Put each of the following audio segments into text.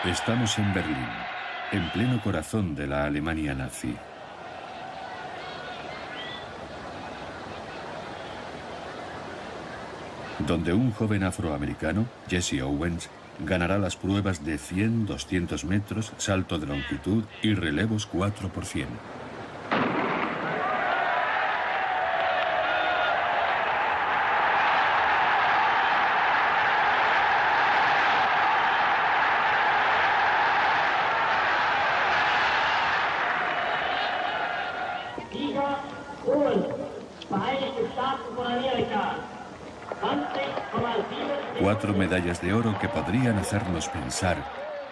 Estamos en Berlín, en pleno corazón de la Alemania nazi. Donde un joven afroamericano, Jesse Owens, ganará las pruebas de 100, 200 metros, salto de longitud y relevos 4x100. Cuatro medallas de oro que podrían hacernos pensar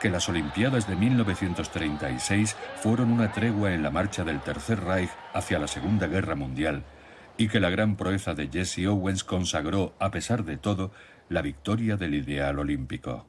que las Olimpiadas de 1936 fueron una tregua en la marcha del Tercer Reich hacia la Segunda Guerra Mundial y que la gran proeza de Jesse Owens consagró, a pesar de todo, la victoria del ideal olímpico.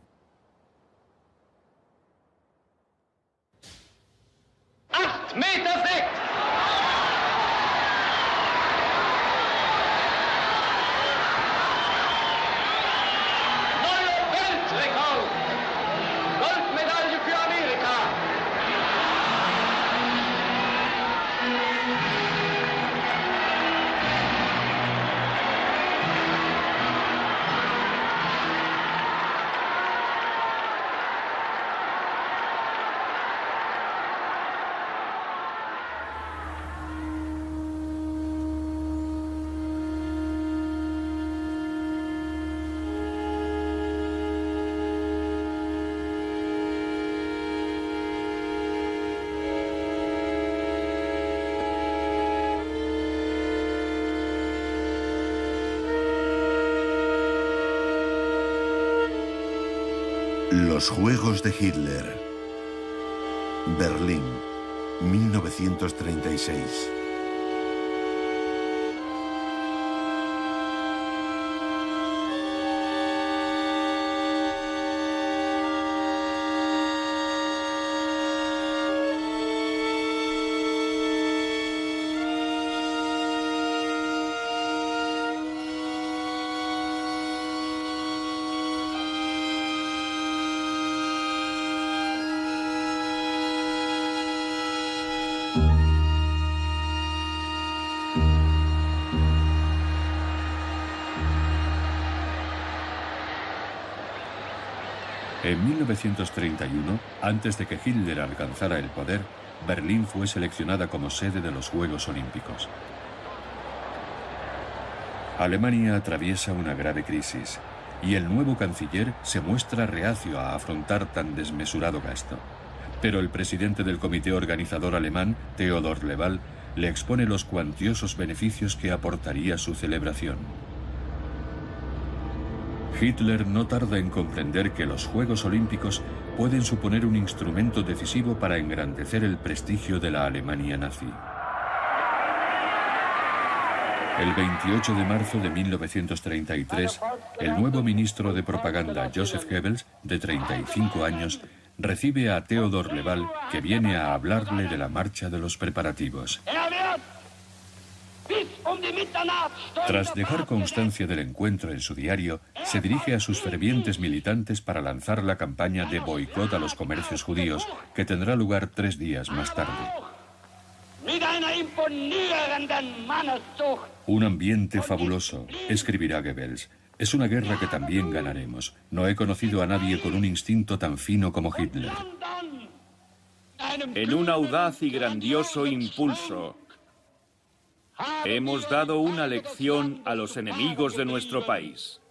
Los Juegos de Hitler. Berlín, 1936. En 1931, antes de que Hitler alcanzara el poder, Berlín fue seleccionada como sede de los Juegos Olímpicos. Alemania atraviesa una grave crisis y el nuevo canciller se muestra reacio a afrontar tan desmesurado gasto. Pero el presidente del comité organizador alemán, Theodor Leval, le expone los cuantiosos beneficios que aportaría su celebración. Hitler no tarda en comprender que los Juegos Olímpicos pueden suponer un instrumento decisivo para engrandecer el prestigio de la Alemania nazi. El 28 de marzo de 1933, el nuevo ministro de propaganda Joseph Goebbels, de 35 años, recibe a Theodor Leval, que viene a hablarle de la marcha de los preparativos. Tras dejar constancia del encuentro en su diario, se dirige a sus fervientes militantes para lanzar la campaña de boicot a los comercios judíos, que tendrá lugar 3 días más tarde. Un ambiente fabuloso, escribirá Goebbels. Es una guerra que también ganaremos. No he conocido a nadie con un instinto tan fino como Hitler. En un audaz y grandioso impulso, hemos dado una lección a los enemigos de nuestro país.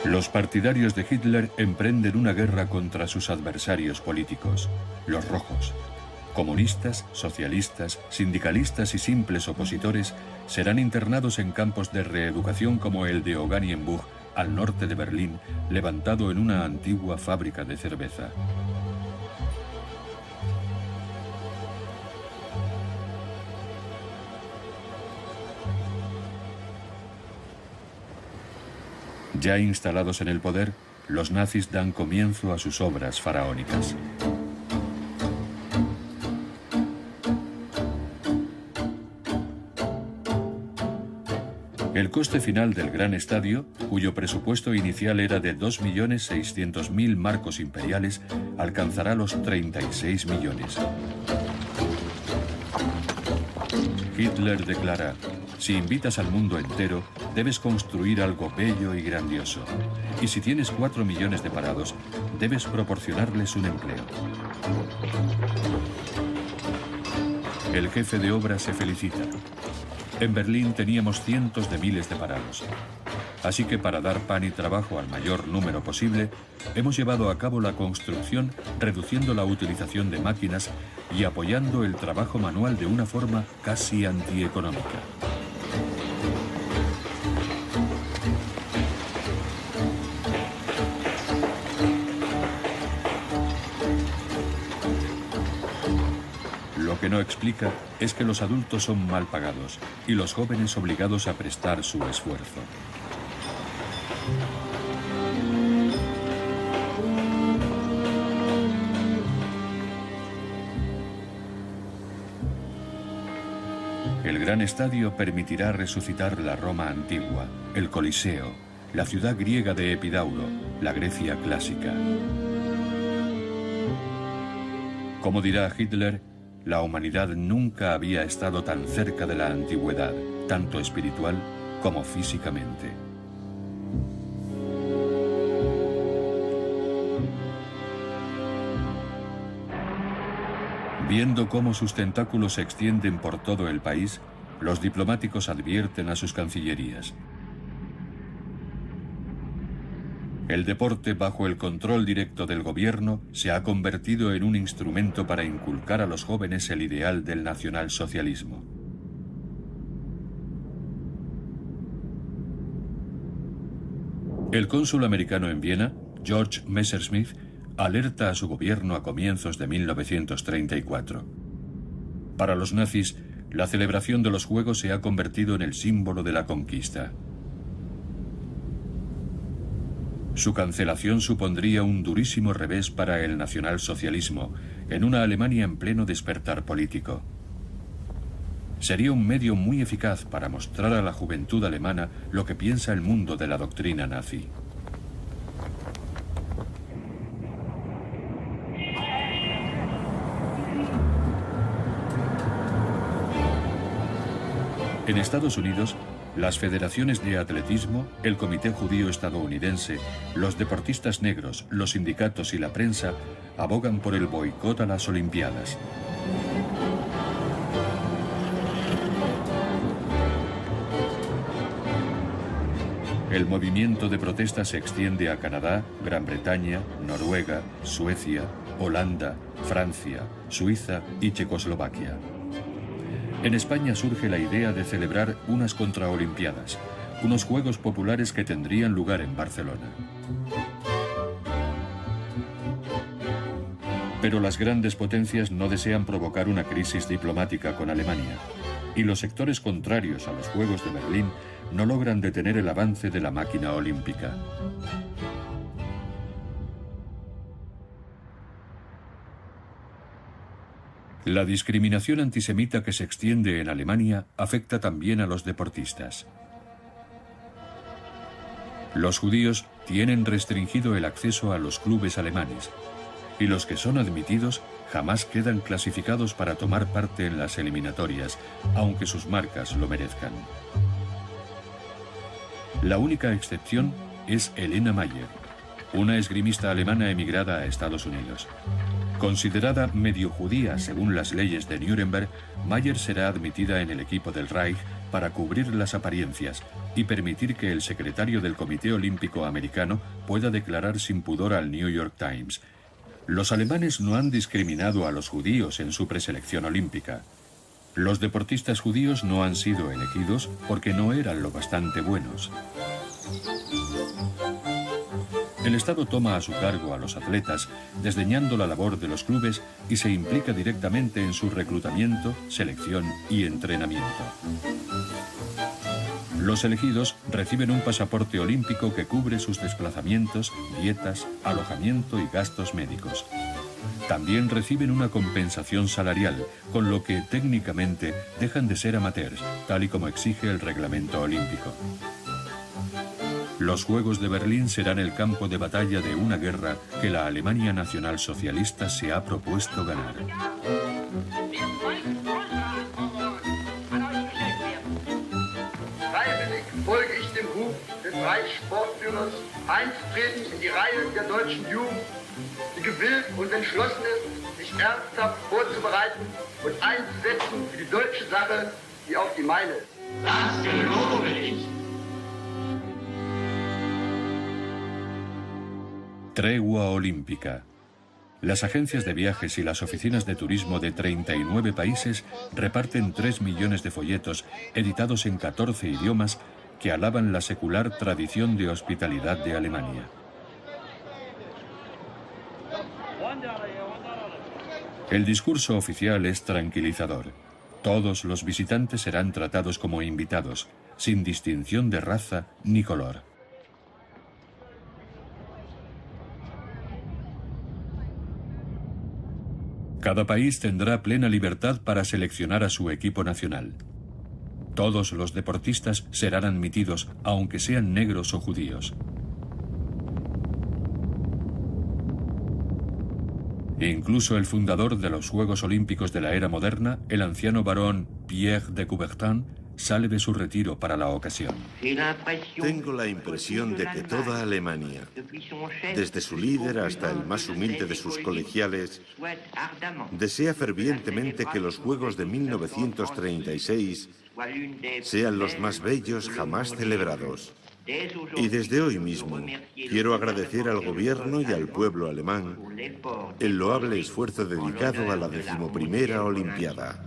Los partidarios de Hitler emprenden una guerra contra sus adversarios políticos, los rojos. Comunistas, socialistas, sindicalistas y simples opositores serán internados en campos de reeducación como el de Oranienburg, al norte de Berlín, levantado en una antigua fábrica de cerveza. Ya instalados en el poder, los nazis dan comienzo a sus obras faraónicas. El coste final del gran estadio, cuyo presupuesto inicial era de 2.600.000 marcos imperiales, alcanzará los 36 millones. Hitler declara: si invitas al mundo entero, debes construir algo bello y grandioso. Y si tienes 4 millones de parados, debes proporcionarles un empleo. El jefe de obra se felicita. En Berlín teníamos cientos de miles de parados. Así que para dar pan y trabajo al mayor número posible, hemos llevado a cabo la construcción reduciendo la utilización de máquinas y apoyando el trabajo manual de una forma casi antieconómica. Lo que no explica es que los adultos son mal pagados y los jóvenes obligados a prestar su esfuerzo. El gran estadio permitirá resucitar la Roma antigua, el Coliseo, la ciudad griega de Epidauro, la Grecia clásica. Como dirá Hitler, la humanidad nunca había estado tan cerca de la antigüedad, tanto espiritual como físicamente. Viendo cómo sus tentáculos se extienden por todo el país, los diplomáticos advierten a sus cancillerías. El deporte bajo el control directo del gobierno se ha convertido en un instrumento para inculcar a los jóvenes el ideal del nacionalsocialismo. El cónsul americano en Viena, George Messerschmitt, alerta a su gobierno a comienzos de 1934. Para los nazis, la celebración de los Juegos se ha convertido en el símbolo de la conquista. Su cancelación supondría un durísimo revés para el nacionalsocialismo en una Alemania en pleno despertar político. Sería un medio muy eficaz para mostrar a la juventud alemana lo que piensa el mundo de la doctrina nazi. En Estados Unidos, las federaciones de atletismo, el Comité Judío Estadounidense, los deportistas negros, los sindicatos y la prensa abogan por el boicot a las Olimpiadas. El movimiento de protesta se extiende a Canadá, Gran Bretaña, Noruega, Suecia, Holanda, Francia, Suiza y Checoslovaquia. En España surge la idea de celebrar unas contraolimpiadas, unos Juegos Populares que tendrían lugar en Barcelona. Pero las grandes potencias no desean provocar una crisis diplomática con Alemania, y los sectores contrarios a los Juegos de Berlín no logran detener el avance de la máquina olímpica. La discriminación antisemita que se extiende en Alemania afecta también a los deportistas. Los judíos tienen restringido el acceso a los clubes alemanes, y los que son admitidos jamás quedan clasificados para tomar parte en las eliminatorias, aunque sus marcas lo merezcan. La única excepción es Elena Mayer, una esgrimista alemana emigrada a Estados Unidos. Considerada medio judía según las leyes de Nuremberg, Mayer será admitida en el equipo del Reich para cubrir las apariencias y permitir que el secretario del Comité Olímpico Americano pueda declarar sin pudor al New York Times: los alemanes no han discriminado a los judíos en su preselección olímpica. Los deportistas judíos no han sido elegidos porque no eran lo bastante buenos. El Estado toma a su cargo a los atletas, desdeñando la labor de los clubes, y se implica directamente en su reclutamiento, selección y entrenamiento. Los elegidos reciben un pasaporte olímpico que cubre sus desplazamientos, dietas, alojamiento y gastos médicos. También reciben una compensación salarial, con lo que técnicamente dejan de ser amateurs, tal y como exige el reglamento olímpico. Los Juegos de Berlín serán el campo de batalla de una guerra que la Alemania nacionalsocialista se ha propuesto ganar. Freiwillig folge ich dem Ruf des Reichssportführers, einzutreten in die Reihen der deutschen Jugend, die gewillt und entschlossen ist, sich ernsthaft vorzubereiten und einzusetzen für die deutsche Sache wie auch die meine. Das gelobe ich. Tregua olímpica. Las agencias de viajes y las oficinas de turismo de 39 países reparten 3 millones de folletos editados en 14 idiomas que alaban la secular tradición de hospitalidad de Alemania. El discurso oficial es tranquilizador. Todos los visitantes serán tratados como invitados, sin distinción de raza ni color. Cada país tendrá plena libertad para seleccionar a su equipo nacional. Todos los deportistas serán admitidos, aunque sean negros o judíos. Incluso el fundador de los Juegos Olímpicos de la era moderna, el anciano barón Pierre de Coubertin, sale de su retiro para la ocasión. Tengo la impresión de que toda Alemania, desde su líder hasta el más humilde de sus colegiales, desea fervientemente que los Juegos de 1936 sean los más bellos jamás celebrados. Y desde hoy mismo quiero agradecer al gobierno y al pueblo alemán el loable esfuerzo dedicado a la 11ª Olimpiada.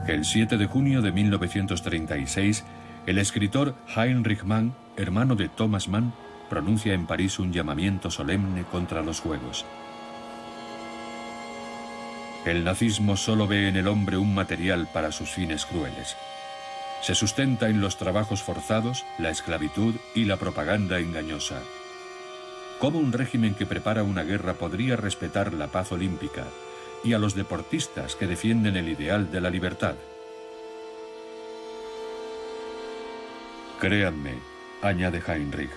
El 7 de junio de 1936, el escritor Heinrich Mann, hermano de Thomas Mann, pronuncia en París un llamamiento solemne contra los Juegos. El nazismo solo ve en el hombre un material para sus fines crueles. Se sustenta en los trabajos forzados, la esclavitud y la propaganda engañosa. ¿Cómo un régimen que prepara una guerra podría respetar la paz olímpica y a los deportistas que defienden el ideal de la libertad? Créanme, añade Heinrich,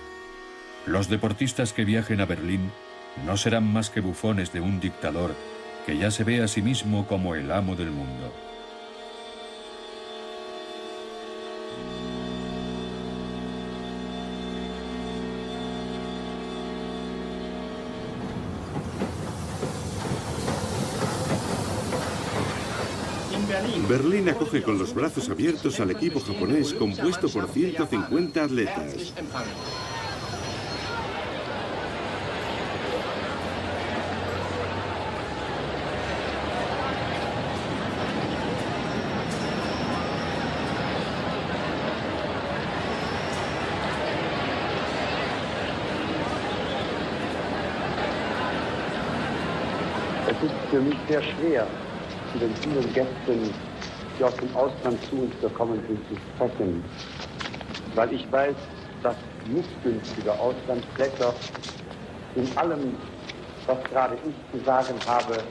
los deportistas que viajen a Berlín no serán más que bufones de un dictador que ya se ve a sí mismo como el amo del mundo. Berlín acoge con los brazos abiertos al equipo japonés compuesto por 150 atletas. Es ist für mich sehr schwer, zu den vielen Gästen, die aus dem Ausland zu uns gekommen sind, zu sprechen. Weil ich weiß, dass missgünstige Auslandsblätter in allem, was gerade ich zu sagen habe,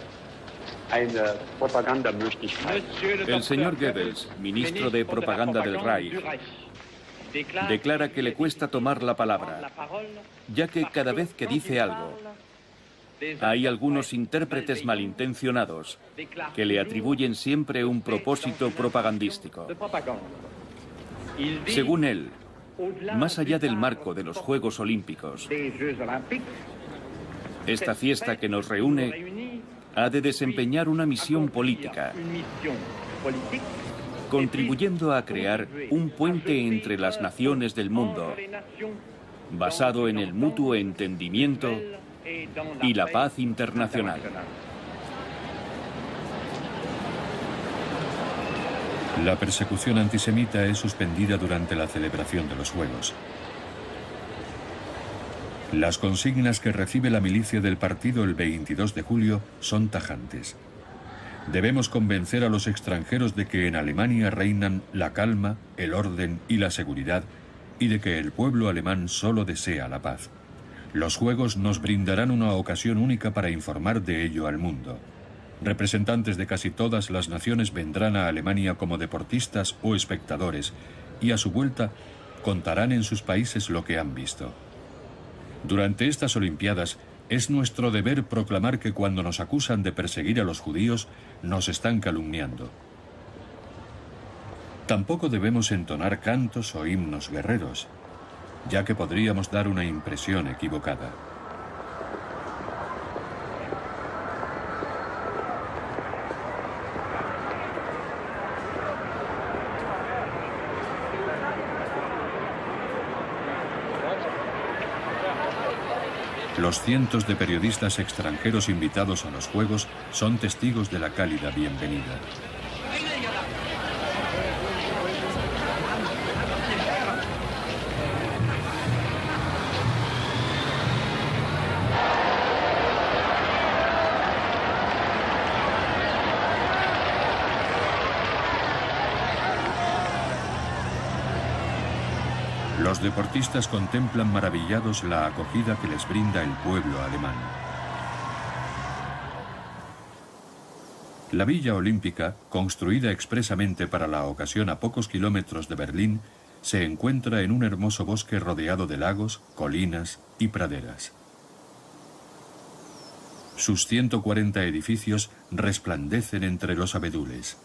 eine Propagandamöglichkeit. El señor Goebbels, ministro de Propaganda del Reich, declara que le cuesta tomar la palabra, ya que cada vez que dice algo, Hay algunos intérpretes malintencionados que le atribuyen siempre un propósito propagandístico. Según él, más allá del marco de los Juegos Olímpicos, esta fiesta que nos reúne ha de desempeñar una misión política, contribuyendo a crear un puente entre las naciones del mundo, basado en el mutuo entendimiento y la paz internacional. La persecución antisemita es suspendida durante la celebración de los Juegos. Las consignas que recibe la milicia del partido el 22 de julio son tajantes. Debemos convencer a los extranjeros de que en Alemania reinan la calma, el orden y la seguridad, y de que el pueblo alemán solo desea la paz. Los Juegos nos brindarán una ocasión única para informar de ello al mundo. Representantes de casi todas las naciones vendrán a Alemania como deportistas o espectadores, y a su vuelta contarán en sus países lo que han visto. Durante estas Olimpiadas, es nuestro deber proclamar que cuando nos acusan de perseguir a los judíos, nos están calumniando. Tampoco debemos entonar cantos o himnos guerreros, ya que podríamos dar una impresión equivocada. Los cientos de periodistas extranjeros invitados a los Juegos son testigos de la cálida bienvenida. Los deportistas contemplan maravillados la acogida que les brinda el pueblo alemán. La Villa Olímpica, construida expresamente para la ocasión a pocos kilómetros de Berlín, se encuentra en un hermoso bosque rodeado de lagos, colinas y praderas. Sus 140 edificios resplandecen entre los abedules.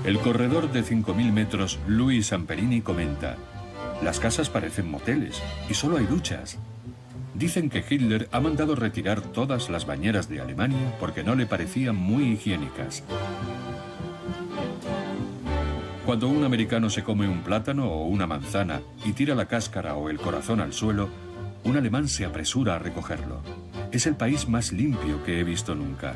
El corredor de 5.000 metros, Louis Samperini, comenta: las casas parecen moteles y solo hay duchas. Dicen que Hitler ha mandado retirar todas las bañeras de Alemania porque no le parecían muy higiénicas. Cuando un americano se come un plátano o una manzana y tira la cáscara o el corazón al suelo, un alemán se apresura a recogerlo. Es el país más limpio que he visto nunca.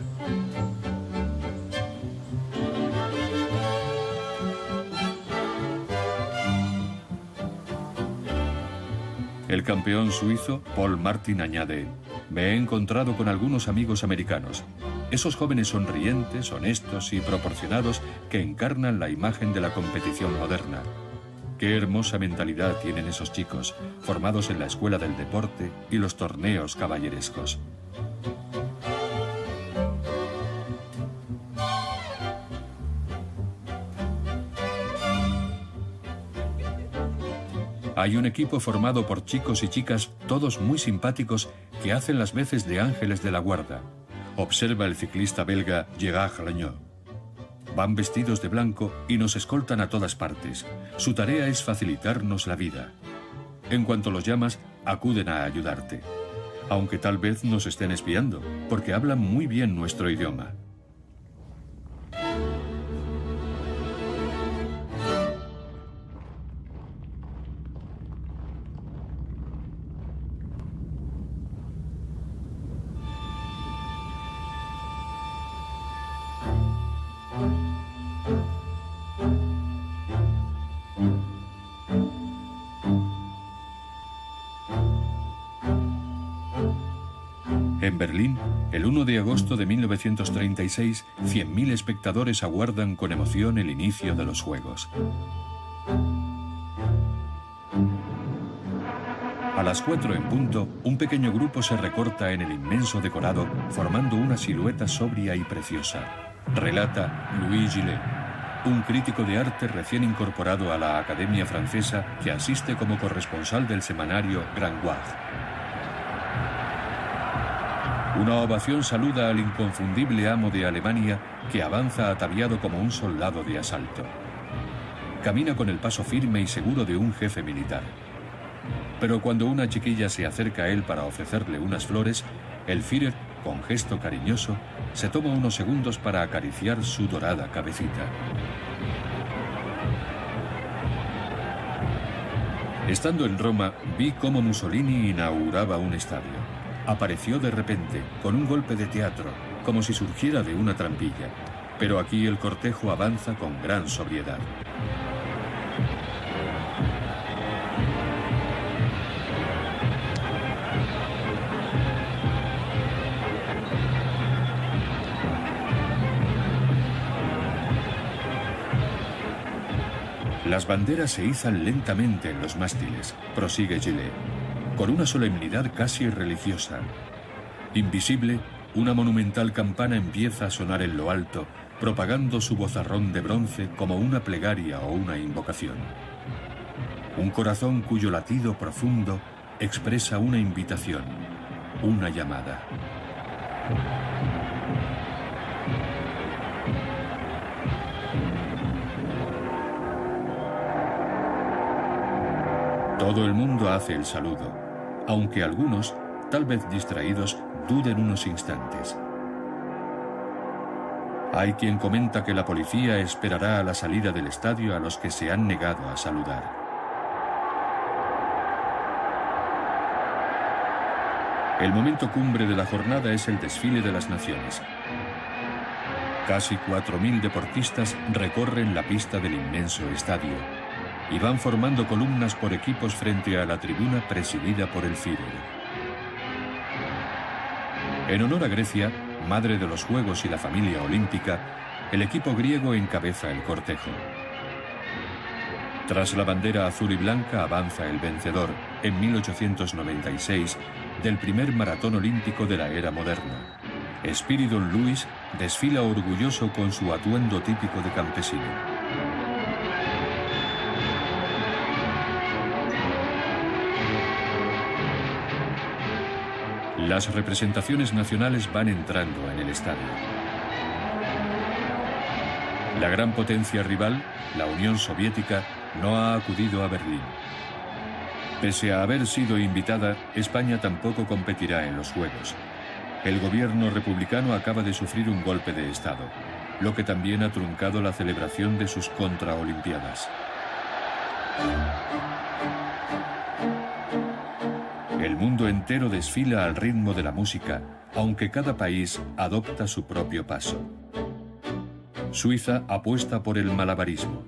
El campeón suizo, Paul Martin, añade: me he encontrado con algunos amigos americanos. Esos jóvenes sonrientes, honestos y proporcionados que encarnan la imagen de la competición moderna. Qué hermosa mentalidad tienen esos chicos, formados en la escuela del deporte y los torneos caballerescos. Hay un equipo formado por chicos y chicas, todos muy simpáticos, que hacen las veces de ángeles de la guarda. Observa el ciclista belga Gerard Legnaud. Van vestidos de blanco y nos escoltan a todas partes. Su tarea es facilitarnos la vida. En cuanto los llamas, acuden a ayudarte. Aunque tal vez nos estén espiando, porque hablan muy bien nuestro idioma. En Berlín, el 1 de agosto de 1936, 100.000 espectadores aguardan con emoción el inicio de los Juegos. A las 4 en punto, un pequeño grupo se recorta en el inmenso decorado, formando una silueta sobria y preciosa. Relata Louis Gillet. un crítico de arte recién incorporado a la Academia Francesa que asiste como corresponsal del semanario Grangoire. Una ovación saluda al inconfundible amo de Alemania que avanza ataviado como un soldado de asalto. Camina con el paso firme y seguro de un jefe militar. Pero cuando una chiquilla se acerca a él para ofrecerle unas flores, el Führer, con gesto cariñoso, se toma unos segundos para acariciar su dorada cabecita. Estando en Roma, vi cómo Mussolini inauguraba un estadio. Apareció de repente, con un golpe de teatro, como si surgiera de una trampilla. Pero aquí el cortejo avanza con gran sobriedad. Las banderas se izan lentamente en los mástiles, prosigue Gillet, con una solemnidad casi religiosa. Invisible, una monumental campana empieza a sonar en lo alto, propagando su vozarrón de bronce como una plegaria o una invocación. Un corazón cuyo latido profundo expresa una invitación, una llamada. Todo el mundo hace el saludo, aunque algunos, tal vez distraídos, duden unos instantes. Hay quien comenta que la policía esperará a la salida del estadio a los que se han negado a saludar. El momento cumbre de la jornada es el desfile de las naciones. Casi 4.000 deportistas recorren la pista del inmenso estadio y van formando columnas por equipos frente a la tribuna presidida por el Führer. En honor a Grecia, madre de los Juegos y la familia olímpica, el equipo griego encabeza el cortejo. Tras la bandera azul y blanca avanza el vencedor, en 1896, del primer maratón olímpico de la era moderna. Spiridon Lewis desfila orgulloso con su atuendo típico de campesino. Las representaciones nacionales van entrando en el estadio. La gran potencia rival, la Unión Soviética, no ha acudido a Berlín. Pese a haber sido invitada, España tampoco competirá en los Juegos. El gobierno republicano acaba de sufrir un golpe de Estado, lo que también ha truncado la celebración de sus contraolimpiadas. El mundo entero desfila al ritmo de la música, aunque cada país adopta su propio paso. Suiza apuesta por el malabarismo.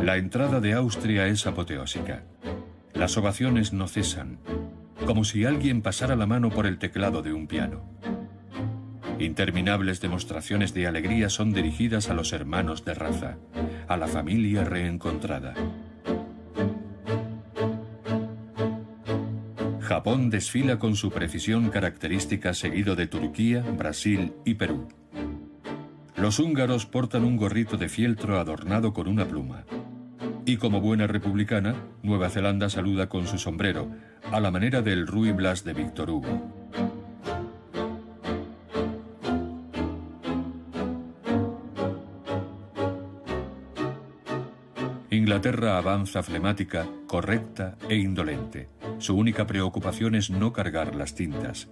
La entrada de Austria es apoteósica. Las ovaciones no cesan, como si alguien pasara la mano por el teclado de un piano. Interminables demostraciones de alegría son dirigidas a los hermanos de raza, a la familia reencontrada. Japón desfila con su precisión característica seguido de Turquía, Brasil y Perú. Los húngaros portan un gorrito de fieltro adornado con una pluma. Y como buena republicana, Nueva Zelanda saluda con su sombrero, a la manera del Ruy Blas de Víctor Hugo. Inglaterra avanza flemática, correcta e indolente. Su única preocupación es no cargar las tintas.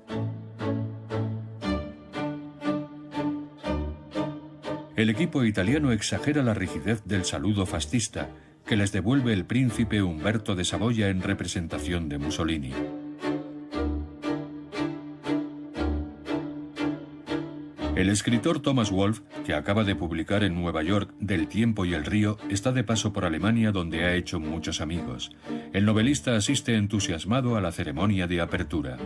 El equipo italiano exagera la rigidez del saludo fascista, que les devuelve el príncipe Humberto de Saboya en representación de Mussolini. El escritor Thomas Wolfe, que acaba de publicar en Nueva York Del tiempo y el río, está de paso por Alemania, donde ha hecho muchos amigos. El novelista asiste entusiasmado a la ceremonia de apertura.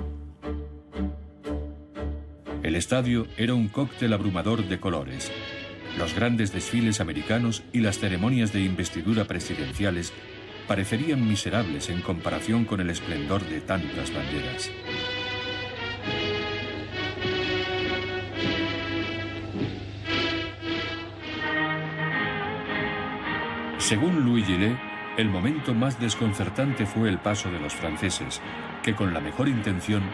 El estadio era un cóctel abrumador de colores. Los grandes desfiles americanos y las ceremonias de investidura presidenciales parecerían miserables en comparación con el esplendor de tantas banderas. Según Louis Gillet, el momento más desconcertante fue el paso de los franceses, que con la mejor intención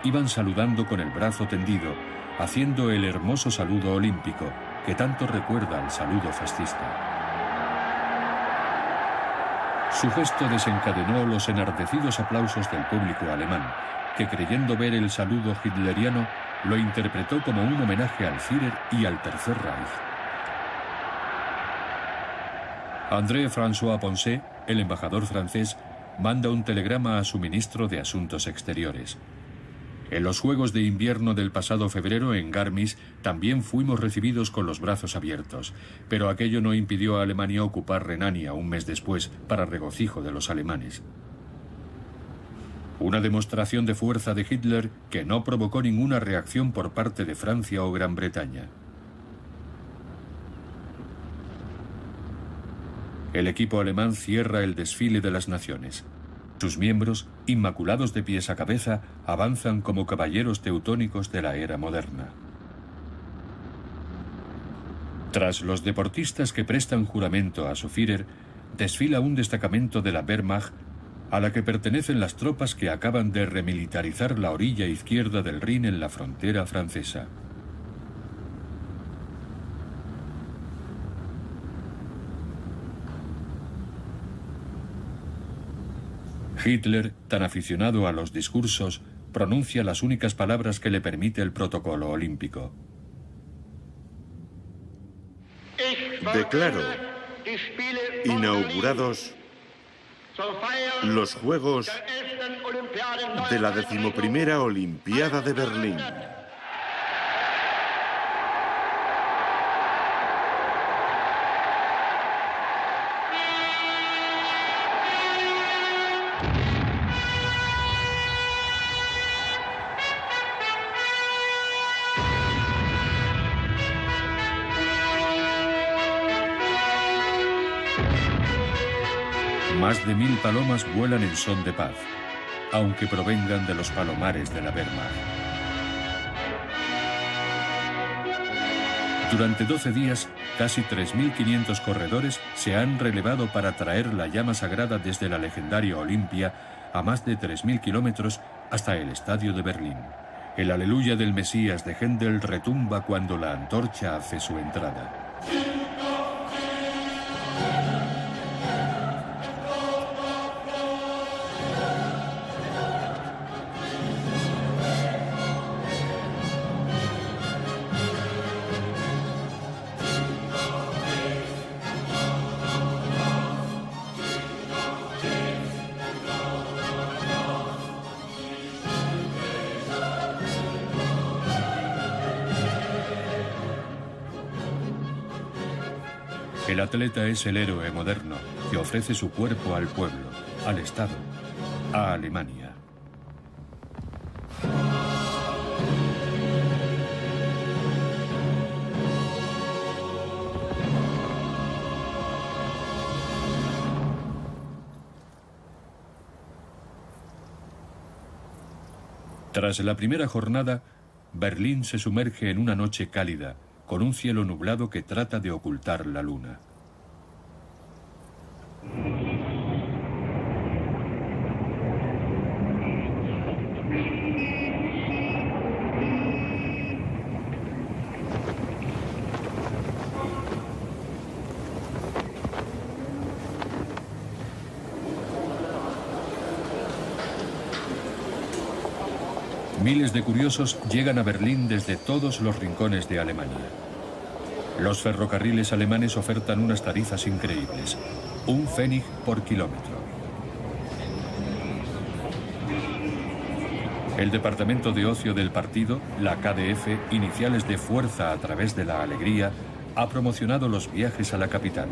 iban saludando con el brazo tendido, haciendo el hermoso saludo olímpico, que tanto recuerda al saludo fascista. Su gesto desencadenó los enardecidos aplausos del público alemán, que creyendo ver el saludo hitleriano, lo interpretó como un homenaje al Führer y al Tercer Reich. André-François Poncet, el embajador francés, manda un telegrama a su ministro de Asuntos Exteriores. En los Juegos de Invierno del pasado febrero en Garmisch también fuimos recibidos con los brazos abiertos, pero aquello no impidió a Alemania ocupar Renania un mes después, para regocijo de los alemanes. Una demostración de fuerza de Hitler que no provocó ninguna reacción por parte de Francia o Gran Bretaña. El equipo alemán cierra el desfile de las naciones. Sus miembros, inmaculados de pies a cabeza, avanzan como caballeros teutónicos de la era moderna. Tras los deportistas que prestan juramento a su Führer, desfila un destacamento de la Wehrmacht, a la que pertenecen las tropas que acaban de remilitarizar la orilla izquierda del Rin en la frontera francesa. Hitler, tan aficionado a los discursos, pronuncia las únicas palabras que le permite el protocolo olímpico. Declaro inaugurados los Juegos de la 11ª Olimpiada de Berlín. Más de 1000 palomas vuelan en son de paz, aunque provengan de los palomares de la Wehrmacht. Durante 12 días, casi 3.500 corredores se han relevado para traer la llama sagrada desde la legendaria Olimpia a más de 3.000 kilómetros hasta el estadio de Berlín. El aleluya del Mesías de Händel retumba cuando la antorcha hace su entrada. El atleta es el héroe moderno que ofrece su cuerpo al pueblo, al Estado, a Alemania. Tras la primera jornada, Berlín se sumerge en una noche cálida, con un cielo nublado que trata de ocultar la luna. Miles de curiosos llegan a Berlín desde todos los rincones de Alemania. Los ferrocarriles alemanes ofertan unas tarifas increíbles, un Pfennig por kilómetro. El departamento de ocio del partido, la KdF, iniciales de Fuerza a través de la alegría, ha promocionado los viajes a la capital.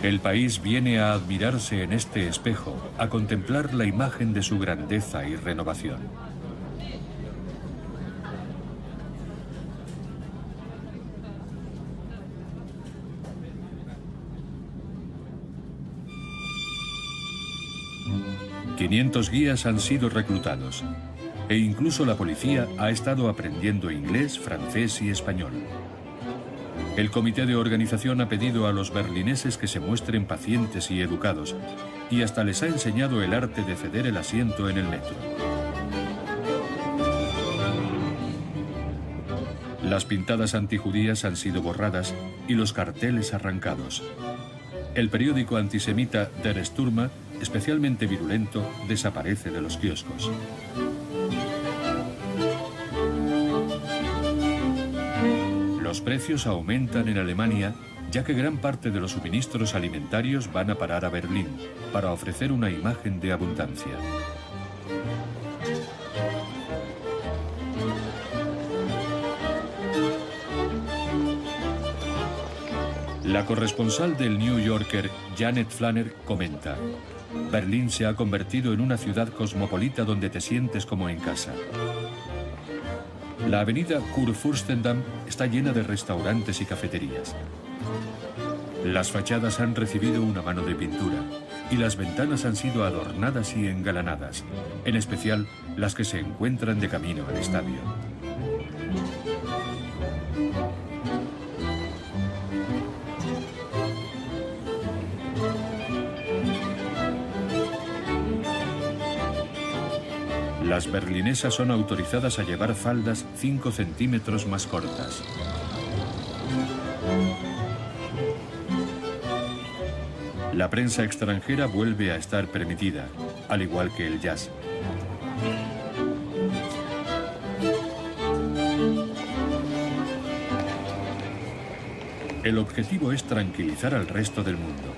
El país viene a admirarse en este espejo, a contemplar la imagen de su grandeza y renovación. ...500 guías han sido reclutados. E incluso la policía ha estado aprendiendo inglés, francés y español. El comité de organización ha pedido a los berlineses que se muestren pacientes y educados, y hasta les ha enseñado el arte de ceder el asiento en el metro. Las pintadas antijudías han sido borradas y los carteles arrancados. El periódico antisemita Der Stürmer, especialmente virulento, desaparece de los kioscos. Los precios aumentan en Alemania, ya que gran parte de los suministros alimentarios van a parar a Berlín, para ofrecer una imagen de abundancia. La corresponsal del New Yorker, Janet Flanner, comenta: Berlín se ha convertido en una ciudad cosmopolita donde te sientes como en casa. La avenida Kurfürstendamm está llena de restaurantes y cafeterías. Las fachadas han recibido una mano de pintura y las ventanas han sido adornadas y engalanadas, en especial las que se encuentran de camino al estadio. Las berlinesas son autorizadas a llevar faldas 5 centímetros más cortas. La prensa extranjera vuelve a estar permitida, al igual que el jazz. El objetivo es tranquilizar al resto del mundo.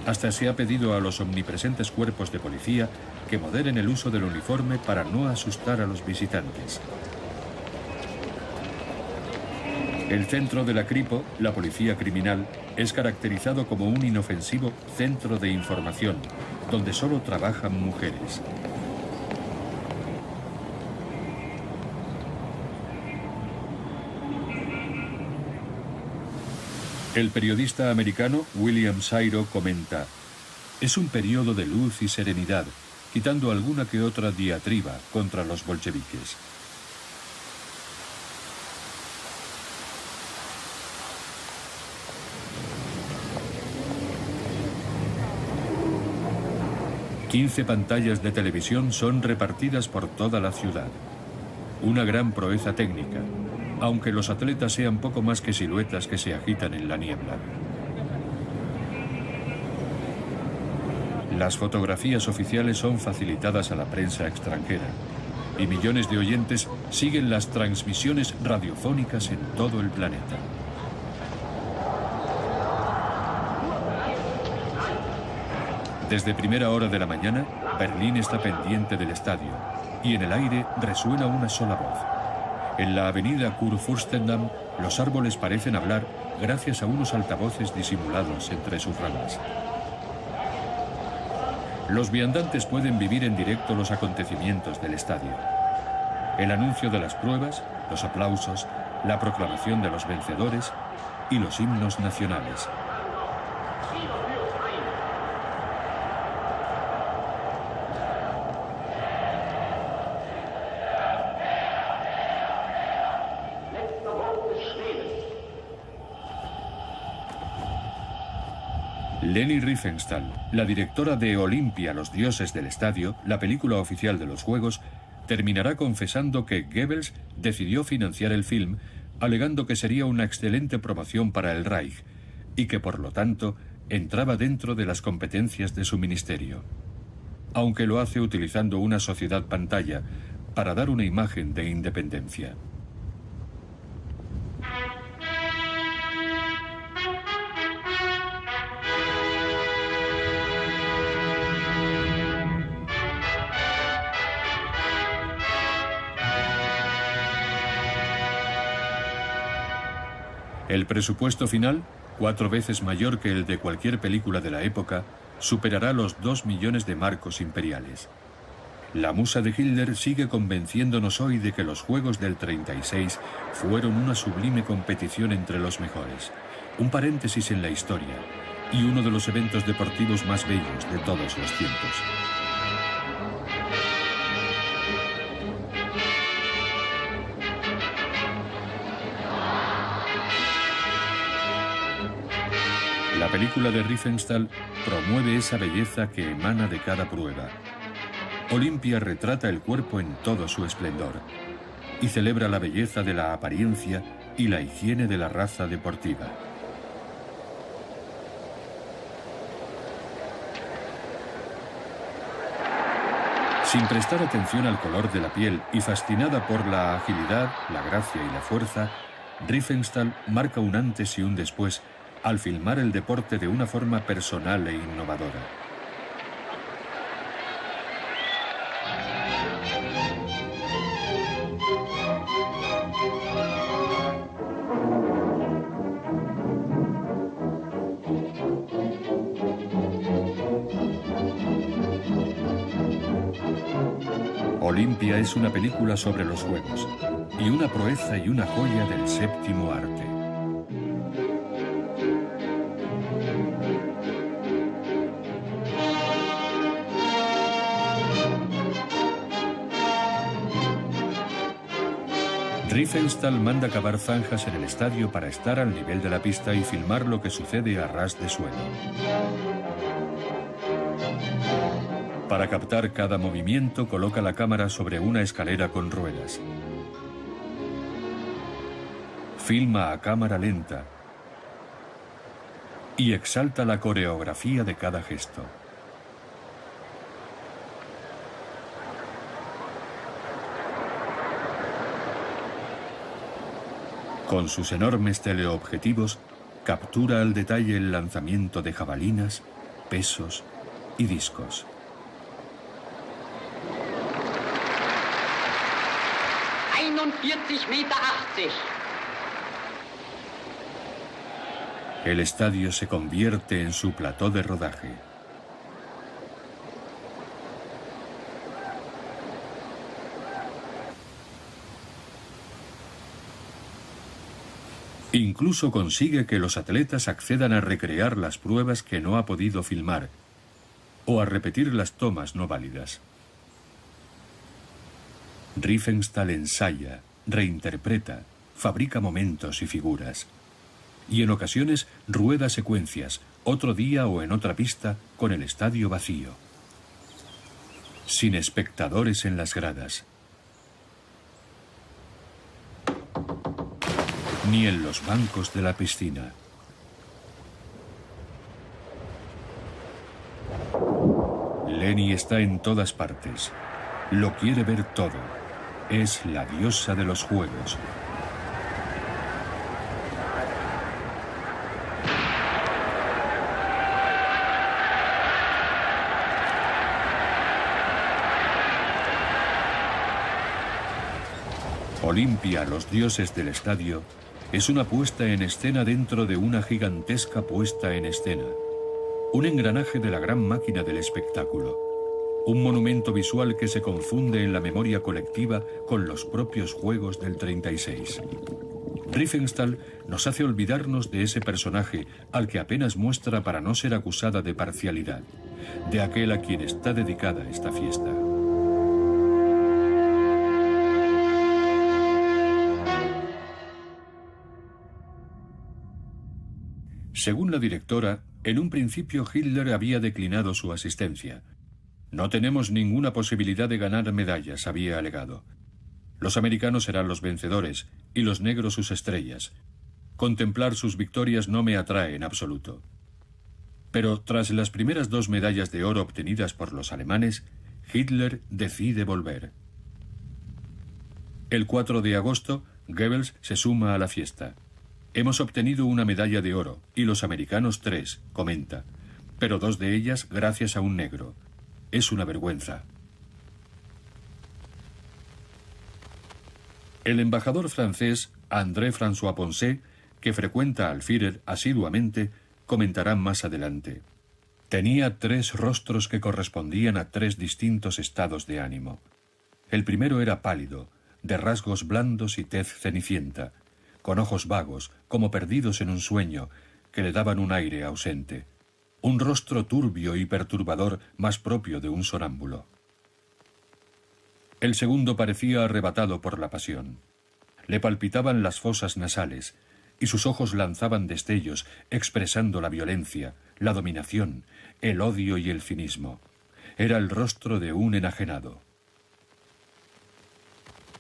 Hasta se ha pedido a los omnipresentes cuerpos de policía que moderen el uso del uniforme para no asustar a los visitantes. El centro de la Kripo, la policía criminal, es caracterizado como un inofensivo centro de información, donde solo trabajan mujeres. El periodista americano William Sairo comenta: es un periodo de luz y serenidad, quitando alguna que otra diatriba contra los bolcheviques. "15 pantallas de televisión son repartidas por toda la ciudad. Una gran proeza técnica, aunque los atletas sean poco más que siluetas que se agitan en la niebla. Las fotografías oficiales son facilitadas a la prensa extranjera y millones de oyentes siguen las transmisiones radiofónicas en todo el planeta. Desde primera hora de la mañana, Berlín está pendiente del estadio y en el aire resuena una sola voz. En la avenida Kurfürstendamm, los árboles parecen hablar gracias a unos altavoces disimulados entre sus ramas. Los viandantes pueden vivir en directo los acontecimientos del estadio. El anuncio de las pruebas, los aplausos, la proclamación de los vencedores y los himnos nacionales. Leni Riefenstahl, la directora de Olimpia, los dioses del estadio, la película oficial de los Juegos, terminará confesando que Goebbels decidió financiar el film alegando que sería una excelente promoción para el Reich y que por lo tanto entraba dentro de las competencias de su ministerio. Aunque lo hace utilizando una sociedad pantalla para dar una imagen de independencia. El presupuesto final, 4 veces mayor que el de cualquier película de la época, superará los 2 millones de marcos imperiales. La musa de Hitler sigue convenciéndonos hoy de que los Juegos del 36 fueron una sublime competición entre los mejores, un paréntesis en la historia y uno de los eventos deportivos más bellos de todos los tiempos. La película de Riefenstahl promueve esa belleza que emana de cada prueba. Olimpia retrata el cuerpo en todo su esplendor y celebra la belleza de la apariencia y la higiene de la raza deportiva. Sin prestar atención al color de la piel y fascinada por la agilidad, la gracia y la fuerza, Riefenstahl marca un antes y un después al filmar el deporte de una forma personal e innovadora. Olimpia es una película sobre los juegos y una proeza y una joya del séptimo arte. Riefenstahl manda cavar zanjas en el estadio para estar al nivel de la pista y filmar lo que sucede a ras de suelo. Para captar cada movimiento, coloca la cámara sobre una escalera con ruedas. Filma a cámara lenta y exalta la coreografía de cada gesto. Con sus enormes teleobjetivos, captura al detalle el lanzamiento de jabalinas, pesos y discos. El estadio se convierte en su plató de rodaje. Incluso consigue que los atletas accedan a recrear las pruebas que no ha podido filmar o a repetir las tomas no válidas. Riefenstahl ensaya, reinterpreta, fabrica momentos y figuras. Y en ocasiones rueda secuencias, otro día o en otra pista, con el estadio vacío. Sin espectadores en las gradas. Ni en los bancos de la piscina. Leni está en todas partes. Lo quiere ver todo. Es la diosa de los juegos. Olimpia, los dioses del estadio, es una puesta en escena dentro de una gigantesca puesta en escena. Un engranaje de la gran máquina del espectáculo. Un monumento visual que se confunde en la memoria colectiva con los propios Juegos del 36. Riefenstahl nos hace olvidarnos de ese personaje al que apenas muestra para no ser acusada de parcialidad, de aquel a quien está dedicada esta fiesta. Según la directora, en un principio Hitler había declinado su asistencia. No tenemos ninguna posibilidad de ganar medallas, había alegado. Los americanos serán los vencedores y los negros sus estrellas. Contemplar sus victorias no me atrae en absoluto. Pero tras las primeras 2 medallas de oro obtenidas por los alemanes, Hitler decide volver. El 4 de agosto, Goebbels se suma a la fiesta. Hemos obtenido una medalla de oro y los americanos 3, comenta, pero 2 de ellas gracias a un negro. Es una vergüenza. El embajador francés André-François Poncet, que frecuenta al Führer asiduamente, comentará más adelante. Tenía 3 rostros que correspondían a 3 distintos estados de ánimo. El primero era pálido, de rasgos blandos y tez cenicienta, con ojos vagos, como perdidos en un sueño, que le daban un aire ausente. Un rostro turbio y perturbador más propio de un sonámbulo. El segundo parecía arrebatado por la pasión. Le palpitaban las fosas nasales, y sus ojos lanzaban destellos, expresando la violencia, la dominación, el odio y el cinismo. Era el rostro de un enajenado.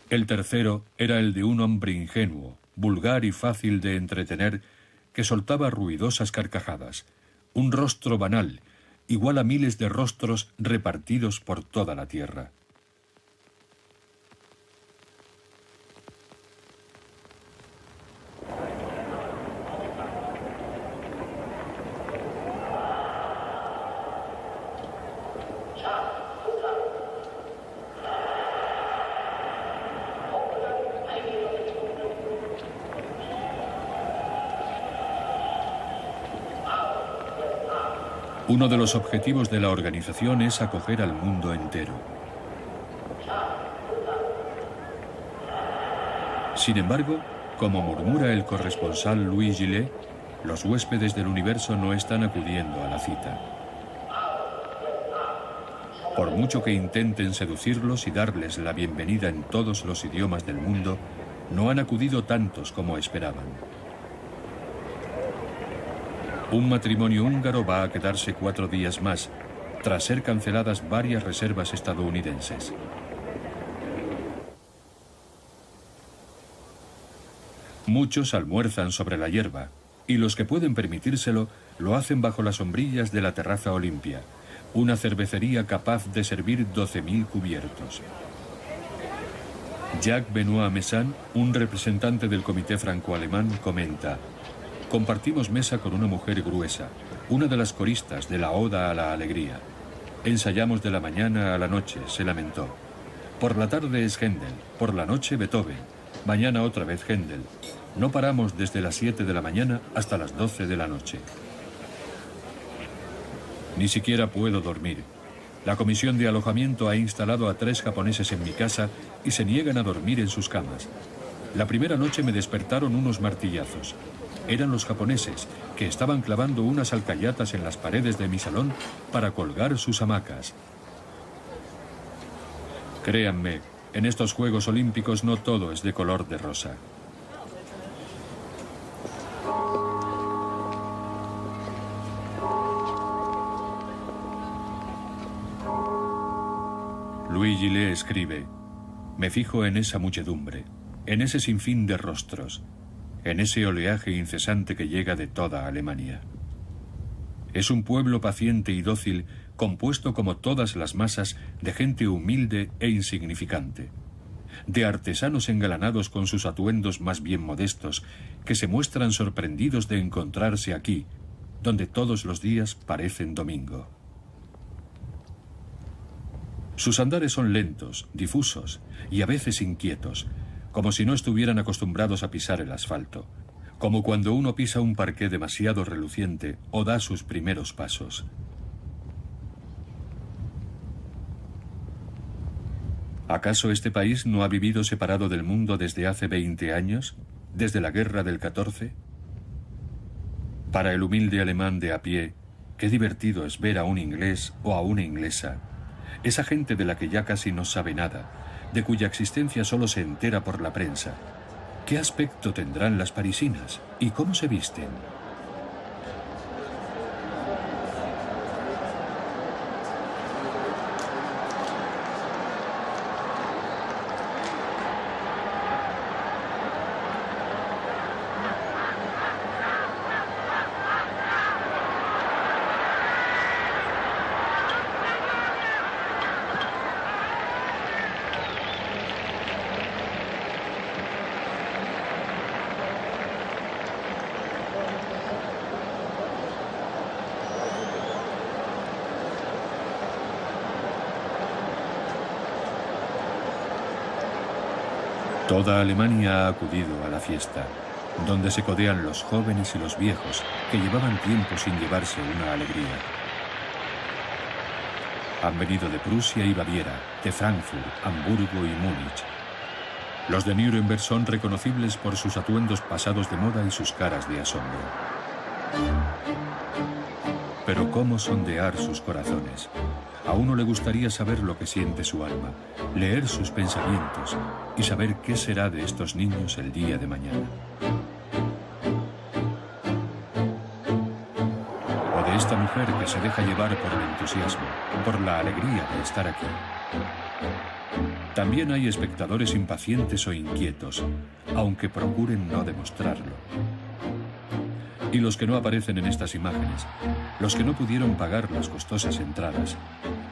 El tercero era el de un hombre ingenuo, vulgar y fácil de entretener, que soltaba ruidosas carcajadas. Un rostro banal, igual a miles de rostros repartidos por toda la tierra. Uno de los objetivos de la organización es acoger al mundo entero. Sin embargo, como murmura el corresponsal Louis Gillet, los huéspedes del universo no están acudiendo a la cita. Por mucho que intenten seducirlos y darles la bienvenida en todos los idiomas del mundo, no han acudido tantos como esperaban. Un matrimonio húngaro va a quedarse 4 días más, tras ser canceladas varias reservas estadounidenses. Muchos almuerzan sobre la hierba, y los que pueden permitírselo lo hacen bajo las sombrillas de la Terraza Olimpia, una cervecería capaz de servir 12.000 cubiertos. Jacques Benoît Messin, un representante del comité franco-alemán, comenta: compartimos mesa con una mujer gruesa, una de las coristas de la Oda a la Alegría. Ensayamos de la mañana a la noche, se lamentó. Por la tarde es Händel, por la noche Beethoven, mañana otra vez Händel. No paramos desde las 7 de la mañana hasta las 12 de la noche. Ni siquiera puedo dormir. La comisión de alojamiento ha instalado a 3 japoneses en mi casa y se niegan a dormir en sus camas. La primera noche me despertaron unos martillazos. Eran los japoneses, que estaban clavando unas alcayatas en las paredes de mi salón para colgar sus hamacas. Créanme, en estos Juegos Olímpicos no todo es de color de rosa. Louis Gillet escribe: me fijo en esa muchedumbre, en ese sinfín de rostros, en ese oleaje incesante que llega de toda Alemania. Es un pueblo paciente y dócil, compuesto como todas las masas de gente humilde e insignificante, de artesanos engalanados con sus atuendos más bien modestos, que se muestran sorprendidos de encontrarse aquí, donde todos los días parecen domingo. Sus andares son lentos, difusos y a veces inquietos, como si no estuvieran acostumbrados a pisar el asfalto, como cuando uno pisa un parqué demasiado reluciente o da sus primeros pasos. ¿Acaso este país no ha vivido separado del mundo desde hace 20 años, desde la guerra del 14? Para el humilde alemán de a pie, qué divertido es ver a un inglés o a una inglesa, esa gente de la que ya casi no sabe nada, de cuya existencia solo se entera por la prensa. ¿Qué aspecto tendrán las parisinas? ¿Y cómo se visten? Toda Alemania ha acudido a la fiesta, donde se codean los jóvenes y los viejos, que llevaban tiempo sin llevarse una alegría. Han venido de Prusia y Baviera, de Frankfurt, Hamburgo y Múnich. Los de Nuremberg son reconocibles por sus atuendos pasados de moda y sus caras de asombro. Pero ¿cómo sondear sus corazones? A uno le gustaría saber lo que siente su alma, leer sus pensamientos y saber qué será de estos niños el día de mañana. mujer que se deja llevar por el entusiasmo, por la alegría de estar aquí. También hay espectadores impacientes o inquietos, aunque procuren no demostrarlo. Y los que no aparecen en estas imágenes, los que no pudieron pagar las costosas entradas,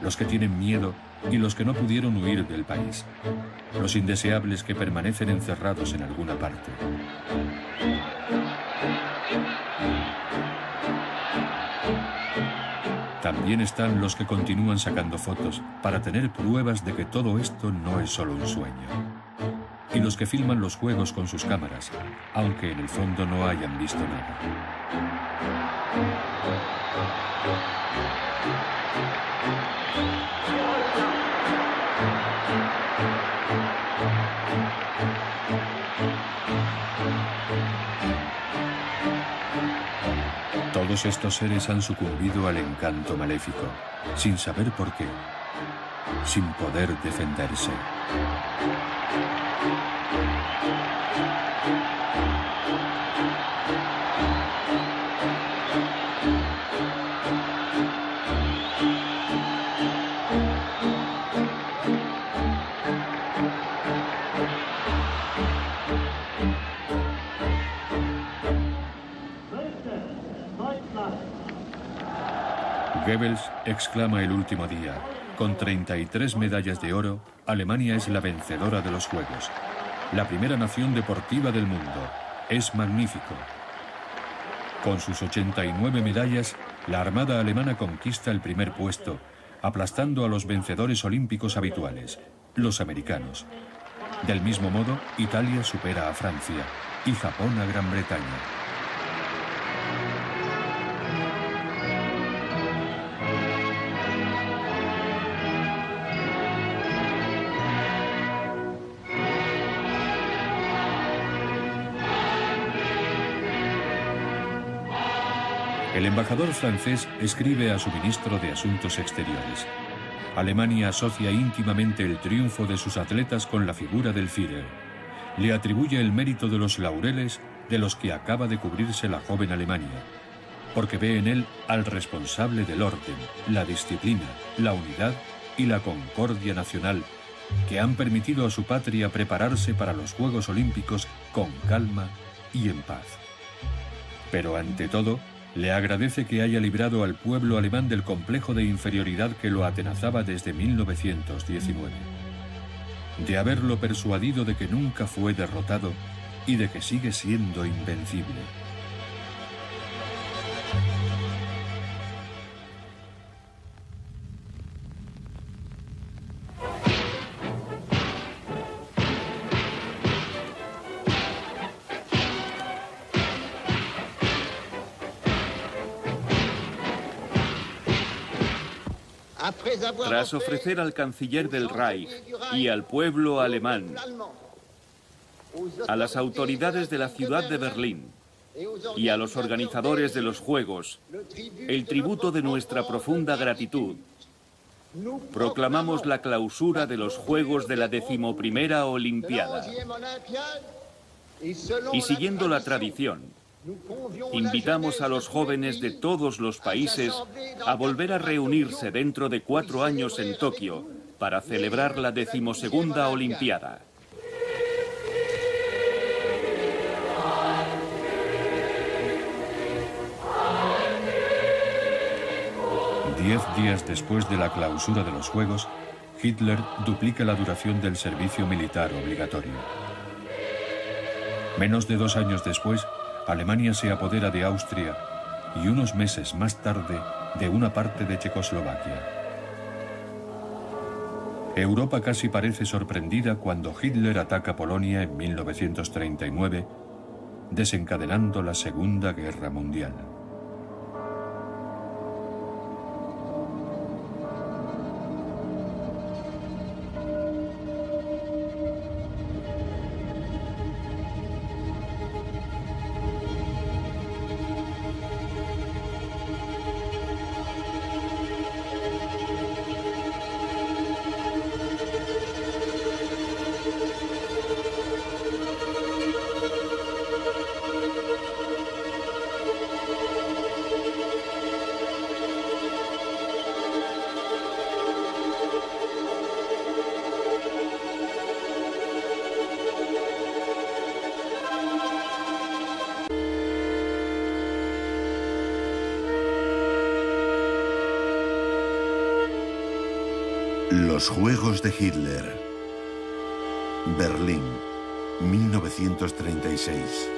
los que tienen miedo y los que no pudieron huir del país, los indeseables que permanecen encerrados en alguna parte. También están los que continúan sacando fotos para tener pruebas de que todo esto no es solo un sueño. Y los que filman los juegos con sus cámaras, aunque en el fondo no hayan visto nada. Todos estos seres han sucumbido al encanto maléfico, sin saber por qué, sin poder defenderse. Goebbels exclama el último día: con 33 medallas de oro, Alemania es la vencedora de los Juegos. La primera nación deportiva del mundo. Es magnífico. Con sus 89 medallas, la Armada alemana conquista el primer puesto, aplastando a los vencedores olímpicos habituales, los americanos. Del mismo modo, Italia supera a Francia y Japón a Gran Bretaña. El embajador francés escribe a su ministro de Asuntos Exteriores: Alemania asocia íntimamente el triunfo de sus atletas con la figura del Führer. Le atribuye el mérito de los laureles de los que acaba de cubrirse la joven Alemania, porque ve en él al responsable del orden, la disciplina, la unidad y la concordia nacional, que han permitido a su patria prepararse para los Juegos Olímpicos con calma y en paz. Pero ante todo, le agradece que haya librado al pueblo alemán del complejo de inferioridad que lo atenazaba desde 1919, de haberlo persuadido de que nunca fue derrotado y de que sigue siendo invencible. Tras ofrecer al canciller del Reich y al pueblo alemán, a las autoridades de la ciudad de Berlín y a los organizadores de los Juegos el tributo de nuestra profunda gratitud, proclamamos la clausura de los Juegos de la 11ª Olimpiada. Y siguiendo la tradición, invitamos a los jóvenes de todos los países a volver a reunirse dentro de 4 años en Tokio para celebrar la 12ª Olimpiada. Diez días después de la clausura de los Juegos, Hitler duplica la duración del servicio militar obligatorio. Menos de 2 años después, Alemania se apodera de Austria y unos meses más tarde de una parte de Checoslovaquia. Europa casi parece sorprendida cuando Hitler ataca Polonia en 1939, desencadenando la Segunda Guerra Mundial. Los Juegos de Hitler. Berlín, 1936.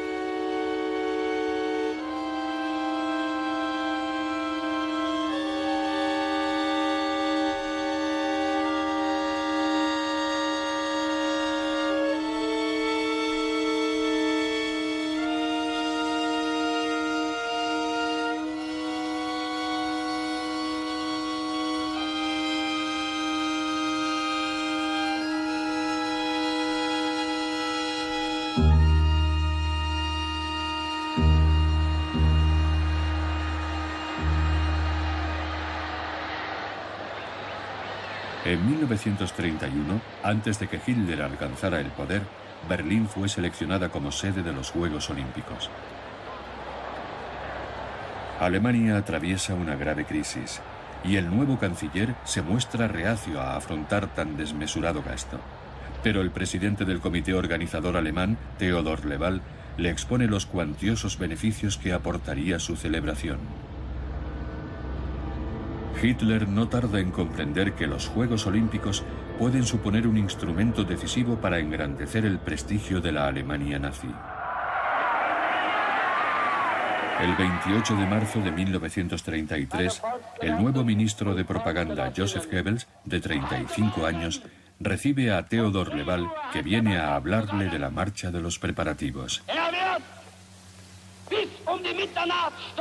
En 1931, antes de que Hitler alcanzara el poder, Berlín fue seleccionada como sede de los Juegos Olímpicos. Alemania atraviesa una grave crisis y el nuevo canciller se muestra reacio a afrontar tan desmesurado gasto. Pero el presidente del comité organizador alemán, Theodor Lewald, le expone los cuantiosos beneficios que aportaría su celebración. Hitler no tarda en comprender que los Juegos Olímpicos pueden suponer un instrumento decisivo para engrandecer el prestigio de la Alemania nazi. El 28 de marzo de 1933, el nuevo ministro de propaganda Joseph Goebbels, de 35 años, recibe a Theodor Lewald, que viene a hablarle de la marcha de los preparativos.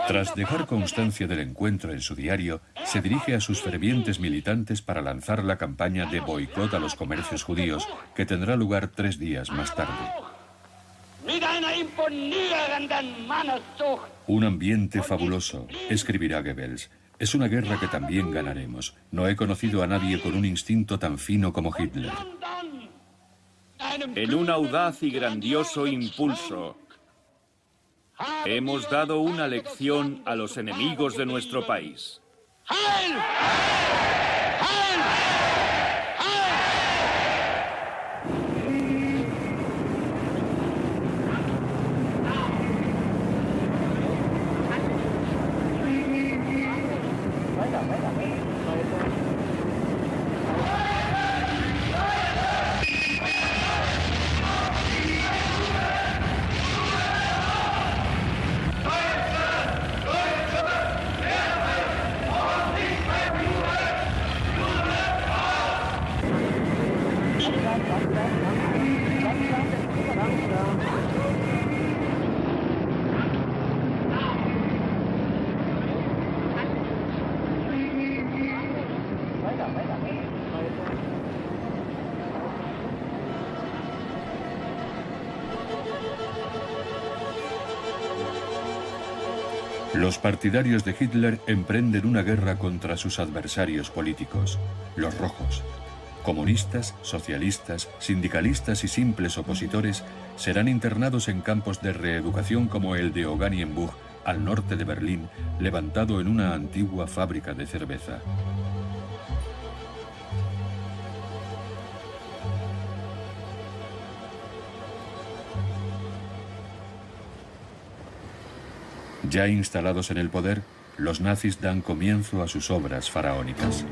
Tras dejar constancia del encuentro en su diario, se dirige a sus fervientes militantes para lanzar la campaña de boicot a los comercios judíos, que tendrá lugar 3 días más tarde. Un ambiente fabuloso, escribirá Goebbels. Es una guerra que también ganaremos. No he conocido a nadie con un instinto tan fino como Hitler. En un audaz y grandioso impulso, hemos dado una lección a los enemigos de nuestro país. Los partidarios de Hitler emprenden una guerra contra sus adversarios políticos, los rojos. Comunistas, socialistas, sindicalistas y simples opositores serán internados en campos de reeducación como el de Oranienburg, al norte de Berlín, levantado en una antigua fábrica de cerveza. Ya instalados en el poder, los nazis dan comienzo a sus obras faraónicas.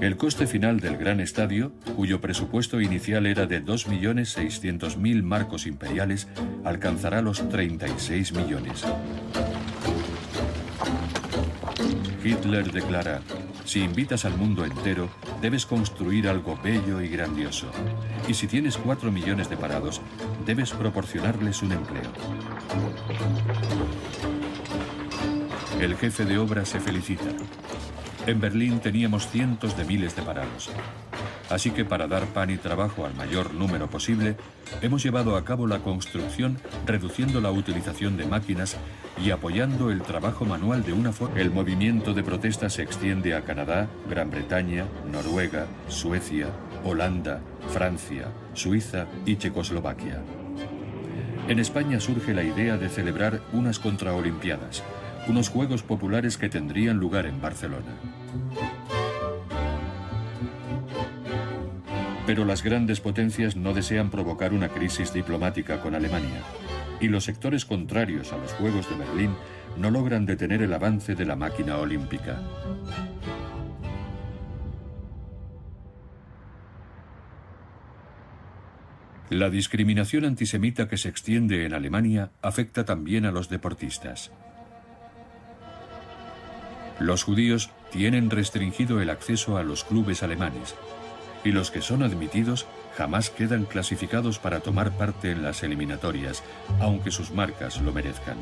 El coste final del gran estadio, cuyo presupuesto inicial era de 2.600.000 marcos imperiales, alcanzará los 36 millones. Hitler declara: si invitas al mundo entero, debes construir algo bello y grandioso. Y si tienes 4 millones de parados, debes proporcionarles un empleo. El jefe de obra se felicita. En Berlín teníamos cientos de miles de parados. Así que para dar pan y trabajo al mayor número posible, hemos llevado a cabo la construcción reduciendo la utilización de máquinas y apoyando el trabajo manual de una forma. El movimiento de protesta se extiende a Canadá, Gran Bretaña, Noruega, Suecia, Holanda, Francia, Suiza y Checoslovaquia. En España surge la idea de celebrar unas contraolimpiadas, unos Juegos Populares que tendrían lugar en Barcelona. Pero las grandes potencias no desean provocar una crisis diplomática con Alemania. y los sectores contrarios a los Juegos de Berlín no logran detener el avance de la máquina olímpica. La discriminación antisemita que se extiende en Alemania afecta también a los deportistas. Los judíos tienen restringido el acceso a los clubes alemanes, y los que son admitidos jamás quedan clasificados para tomar parte en las eliminatorias, aunque sus marcas lo merezcan.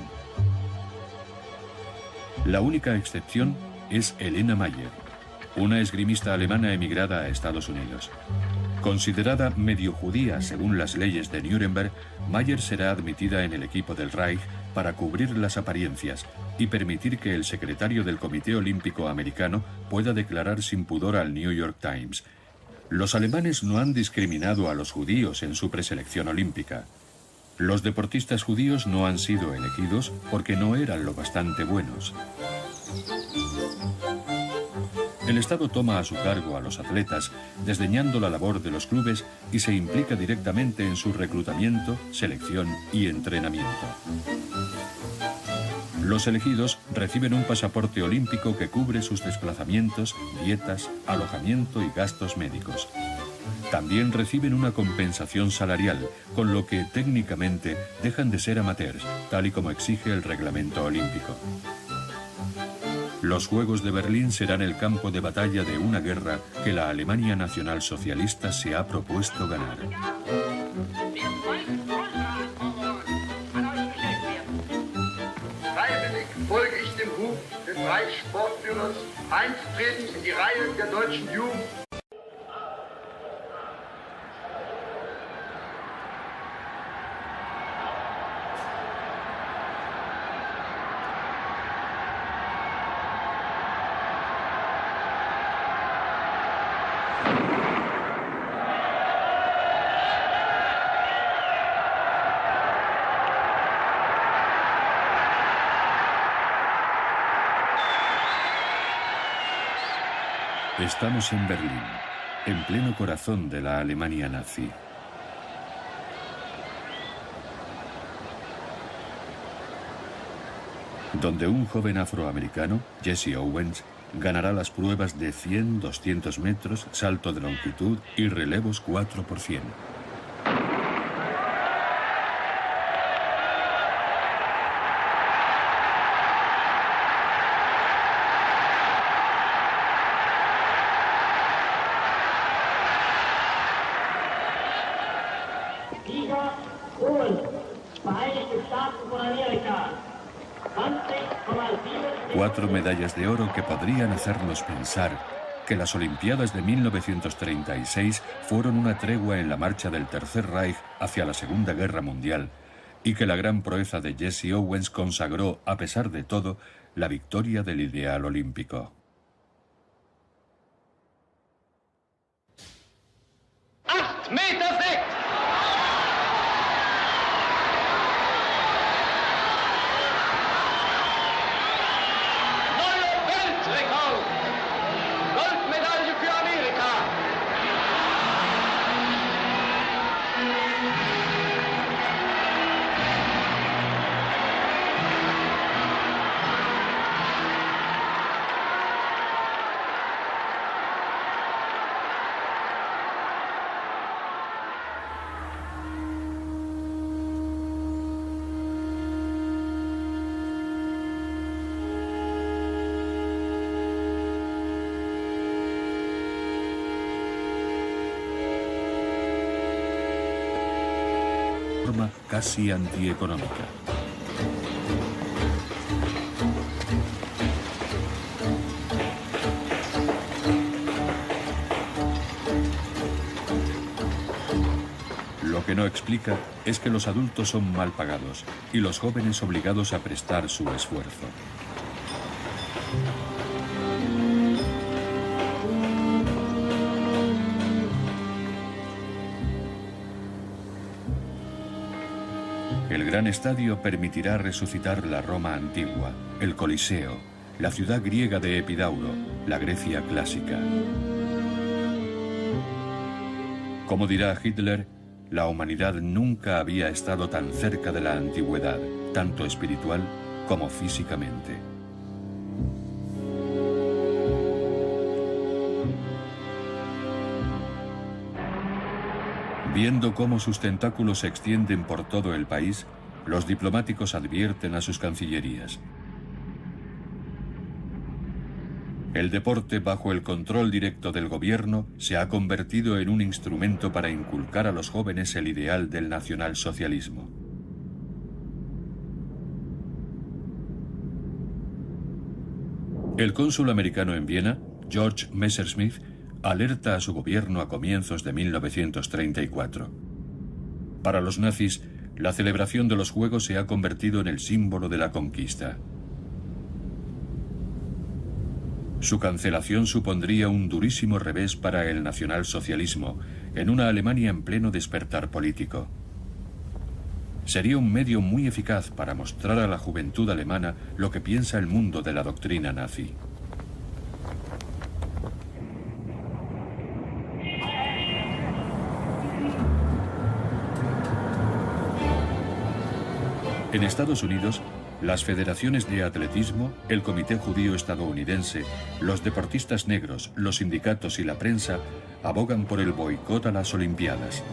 La única excepción es Elena Mayer, una esgrimista alemana emigrada a Estados Unidos. Considerada medio judía según las leyes de Nuremberg, Mayer será admitida en el equipo del Reich para cubrir las apariencias y permitir que el secretario del Comité Olímpico Americano pueda declarar sin pudor al New York Times: los alemanes no han discriminado a los judíos en su preselección olímpica. Los deportistas judíos no han sido elegidos porque no eran lo bastante buenos. El Estado toma a su cargo a los atletas, desdeñando la labor de los clubes, y se implica directamente en su reclutamiento, selección y entrenamiento. Los elegidos reciben un pasaporte olímpico que cubre sus desplazamientos, dietas, alojamiento y gastos médicos. También reciben una compensación salarial, con lo que técnicamente dejan de ser amateurs, tal y como exige el reglamento olímpico. Los Juegos de Berlín serán el campo de batalla de una guerra que la Alemania nacionalsocialista se ha propuesto ganar. Freiwillig folge ich dem Ruf des Reichssportführers, einzutreten in die Reihen der deutschen Jugend. Estamos en Berlín, en pleno corazón de la Alemania nazi. Donde un joven afroamericano, Jesse Owens, ganará las pruebas de 100, 200 metros, salto de longitud y relevos 4x100. Cuatro medallas de oro que podrían hacernos pensar que las Olimpiadas de 1936 fueron una tregua en la marcha del Tercer Reich hacia la Segunda Guerra Mundial y que la gran proeza de Jesse Owens consagró, a pesar de todo, la victoria del ideal olímpico. Forma casi antieconómica. Lo que no explica es que los adultos son mal pagados y los jóvenes obligados a prestar su esfuerzo. El gran estadio permitirá resucitar la Roma antigua, el Coliseo, la ciudad griega de Epidauro, la Grecia clásica. Como dirá Hitler, la humanidad nunca había estado tan cerca de la antigüedad, tanto espiritual como físicamente. Viendo cómo sus tentáculos se extienden por todo el país, los diplomáticos advierten a sus cancillerías. El deporte bajo el control directo del gobierno se ha convertido en un instrumento para inculcar a los jóvenes el ideal del nacionalsocialismo. El cónsul americano en Viena, George Messerschmitt, alerta a su gobierno a comienzos de 1934. Para los nazis, la celebración de los Juegos se ha convertido en el símbolo de la conquista. Su cancelación supondría un durísimo revés para el nacionalsocialismo en una Alemania en pleno despertar político. Sería un medio muy eficaz para mostrar a la juventud alemana lo que piensa el mundo de la doctrina nazi. En Estados Unidos, las federaciones de atletismo, el Comité Judío Estadounidense, los deportistas negros, los sindicatos y la prensa abogan por el boicot a las Olimpiadas.